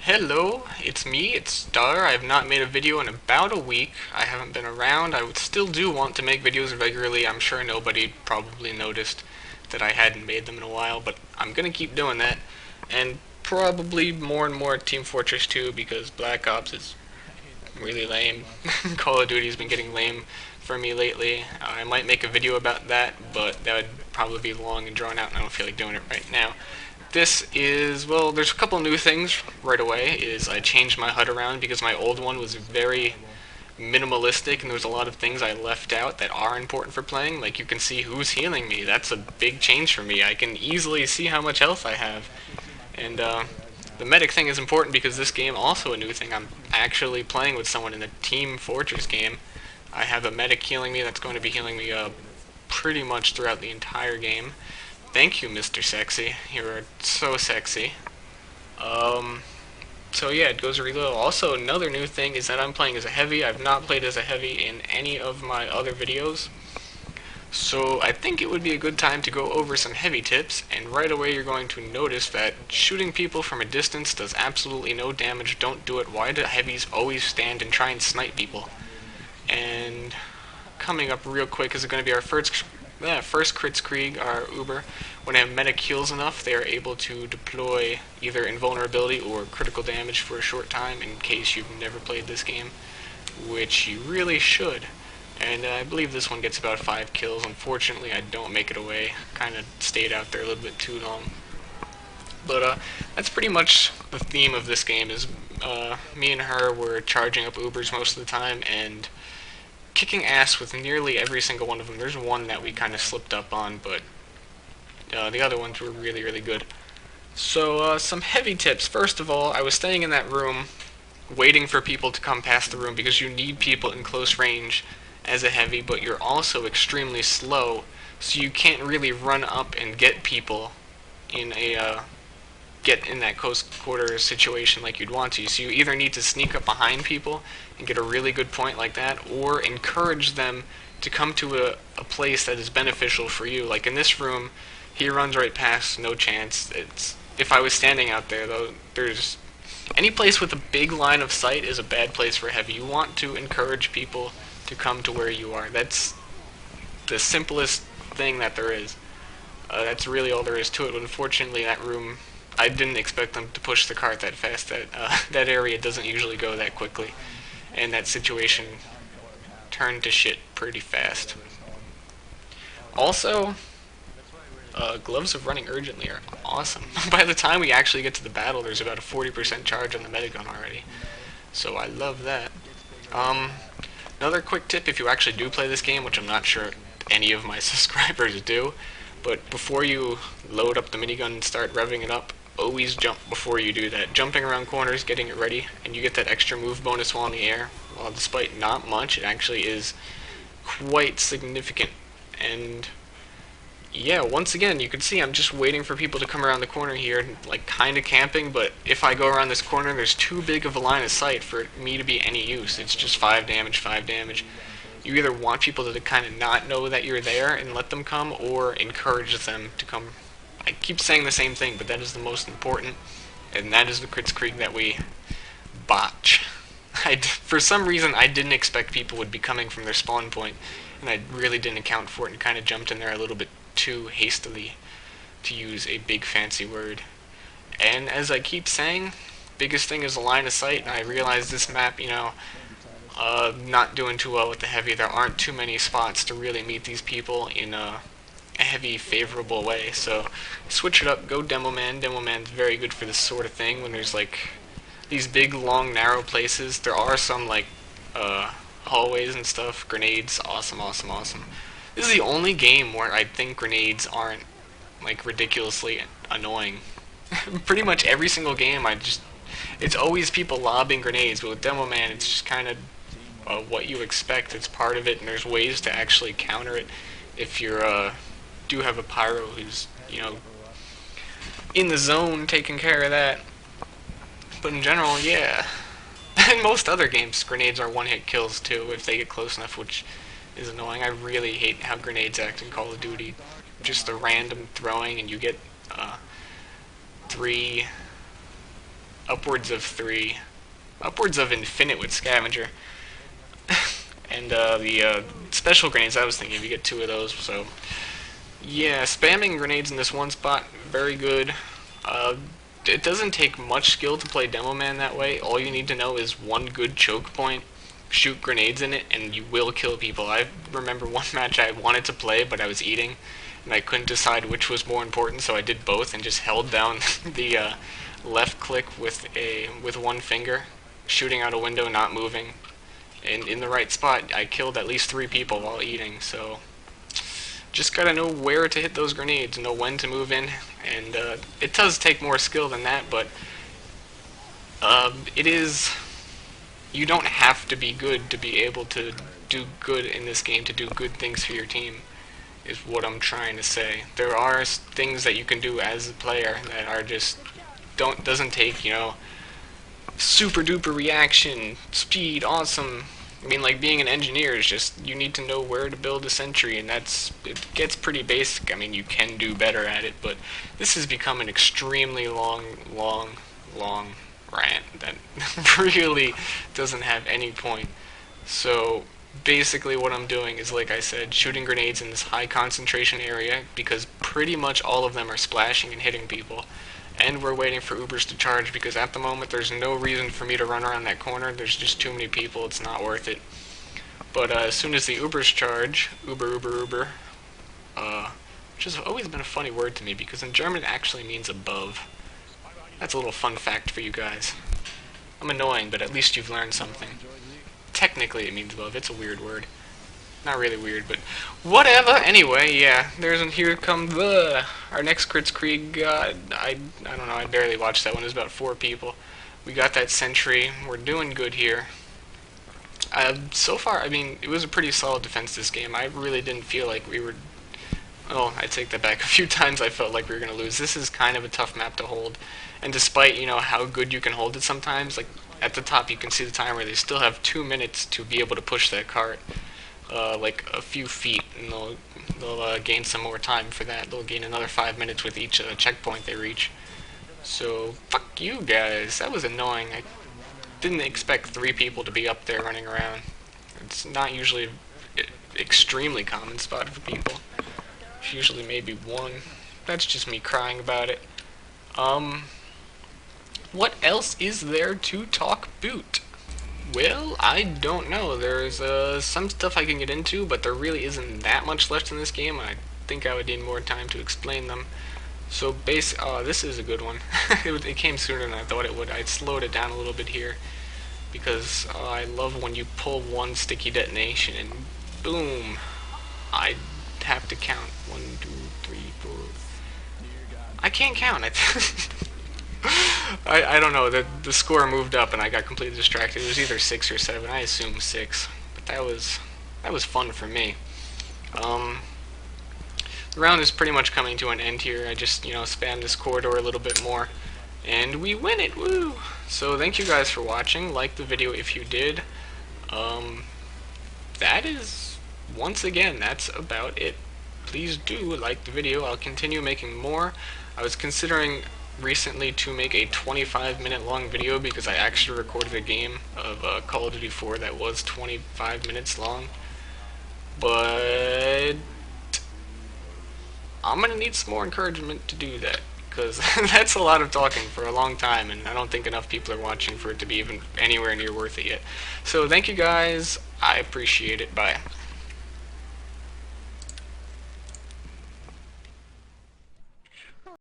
Hello, it's me, it's Star. I have not made a video in about a week. I haven't been around. I would still do want to make videos regularly. I'm sure nobody probably noticed that I hadn't made them in a while, but I'm gonna keep doing that. And probably more and more Team Fortress 2 because Black Ops is really lame. Call of Duty's been getting lame for me lately. I might make a video about that, but that would probably be long and drawn out, and I don't feel like doing it right now. This is, well, there's a couple new things right away. Is I changed my HUD around because my old one was very minimalistic and there was a lot of things I left out that are important for playing. Like you can see who's healing me. That's a big change for me. I can easily see how much health I have. And the medic thing is important because this game also a new thing. I'm actually playing with someone in a Team Fortress game. I have a medic healing me that's going to be healing me pretty much throughout the entire game. Thank you, Mr. Sexy. You are so sexy. Um, so yeah, it goes really low. Also, another new thing is that I'm playing as a heavy. I've not played as a heavy in any of my other videos. So I think it would be a good time to go over some heavy tips, and right away you're going to notice that shooting people from a distance does absolutely no damage. Don't do it. Why do heavies always stand and try and snipe people? And coming up real quick is going to be our first Krtizkreig, our Uber. When a medic heals enough, they are able to deploy either invulnerability or critical damage for a short time in case you've never played this game, which you really should. And I believe this one gets about 5 kills. Unfortunately, I don't make it away. Kind of stayed out there a little bit too long. But that's pretty much the theme of this game is me and her were charging up Ubers most of the time and kicking ass with nearly every single one of them. There's one that we kind of slipped up on, but the other ones were really, really good. So some heavy tips. First of all, I was staying in that room waiting for people to come past the room because you need people in close range as a heavy, but you're also extremely slow, so you can't really run up and get people in a get in that close quarter situation like you'd want to. So you either need to sneak up behind people and get a really good point like that, or encourage them to come to a place that is beneficial for you. Like in this room, he runs right past, no chance. It's if I was standing out there though, there's any place with a big line of sight is a bad place for heavy. You want to encourage people to come to where you are. That's the simplest thing that there is. That's really all there is to it. But unfortunately, that room, I didn't expect them to push the cart that fast. That area doesn't usually go that quickly, and that situation turned to shit pretty fast. Also, gloves of running urgently are awesome. By the time we actually get to the battle, there's about a 40% charge on the medigun already. So I love that. Another quick tip if you actually do play this game, which I'm not sure any of my subscribers do, but before you load up the minigun and start revving it up, always jump before you do that. Jumping around corners, getting it ready, and you get that extra move bonus while in the air. While despite not much, it actually is quite significant. And yeah, once again, you can see I'm just waiting for people to come around the corner here, like kind of camping, but if I go around this corner, there's too big of a line of sight for me to be any use. It's just 5 damage, 5 damage. You either want people to kind of not know that you're there and let them come, or encourage them to come. I keep saying the same thing, but that is the most important, and that is the Krtizkreig that we botch. For some reason, I didn't expect people would be coming from their spawn point, and I really didn't account for it and kind of jumped in there a little bit too hastily, to use a big fancy word. And as I keep saying, biggest thing is the line of sight, and I realize this map, not doing too well with the heavy. There aren't too many spots to really meet these people in a heavy favorable way, so switch it up, go Demo Man. Demo Man's very good for this sort of thing when there's like these big, long, narrow places. There are some like hallways and stuff. Grenades, awesome, awesome, awesome. This is the only game where I think grenades aren't like ridiculously annoying. Pretty much every single game, it's always people lobbing grenades, but with Demo Man, it's just kind of what you expect. It's part of it, and there's ways to actually counter it if you're do have a pyro who's in the zone taking care of that. But in general, yeah. In most other games, grenades are one-hit kills too if they get close enough, which is annoying. I really hate how grenades act in Call of Duty. Just the random throwing, and you get 3 upwards of 3, upwards of infinite with scavenger. And the special grenades, I was thinking if you get 2 of those, so yeah, spamming grenades in this one spot, very good. It doesn't take much skill to play Demo Man that way. All you need to know is one good choke point, shoot grenades in it, and you will kill people. I remember one match I wanted to play, but I was eating, and I couldn't decide which was more important, so I did both and just held down the left click with one finger, shooting out a window, not moving. And in the right spot, I killed at least 3 people while eating, so just gotta know where to hit those grenades, know when to move in, and it does take more skill than that, but you don't have to be good to be able to do good in this game, to do good things for your team, is what I'm trying to say. There are things that you can do as a player that are just, doesn't take, super duper reaction, speed, awesome. I mean, like, being an engineer is just, you need to know where to build a sentry, and it gets pretty basic. I mean, you can do better at it, but this has become an extremely long rant that really doesn't have any point. So, basically what I'm doing is, like I said, shooting grenades in this high concentration area, because pretty much all of them are splashing and hitting people. And we're waiting for Ubers to charge, because at the moment there's no reason for me to run around that corner. There's just too many people. It's not worth it. But as soon as the Ubers charge, Uber, which has always been a funny word to me, because in German it actually means above. That's a little fun fact for you guys. I'm annoying, but at least you've learned something. Technically it means above. It's a weird word. Not really weird, but whatever. Anyway, yeah, here come our next Krtizkreig. I don't know, I barely watched that one. It was about 4 people. We got that sentry. We're doing good here. So far, I mean, it was a pretty solid defense this game. I really didn't feel like we were... Oh, I take that back. A few times I felt like we were going to lose. This is kind of a tough map to hold. And despite, how good you can hold it sometimes, like, at the top you can see the timer. They still have 2 minutes to be able to push that cart. Like a few feet, and they'll gain some more time for that. They'll gain another 5 minutes with each checkpoint they reach. So, fuck you guys. That was annoying. I didn't expect 3 people to be up there running around. It's not usually an extremely common spot for people. It's usually maybe 1. That's just me crying about it. What else is there to talk boot? Well, I don't know. There's some stuff I can get into, but there really isn't that much left in this game. I think I would need more time to explain them. So this is a good one. It came sooner than I thought it would. I slowed it down a little bit here, because I love when you pull one sticky detonation and boom. I have to count. 1, 2, 3, 4. I can't count. I don't know, the score moved up and I got completely distracted. It was either 6 or 7, I assume 6, but that was fun for me. The round is pretty much coming to an end here. I just, spam this corridor a little bit more, and we win it, woo! So thank you guys for watching. Like the video if you did. That is, once again, that's about it. Please do like the video. I'll continue making more. I was considering recently to make a 25-minute long video, because I actually recorded a game of Call of Duty 4 that was 25 minutes long, but I'm gonna need some more encouragement to do that, because that's a lot of talking for a long time, and I don't think enough people are watching for it to be even anywhere near worth it yet. So thank you guys, I appreciate it, bye.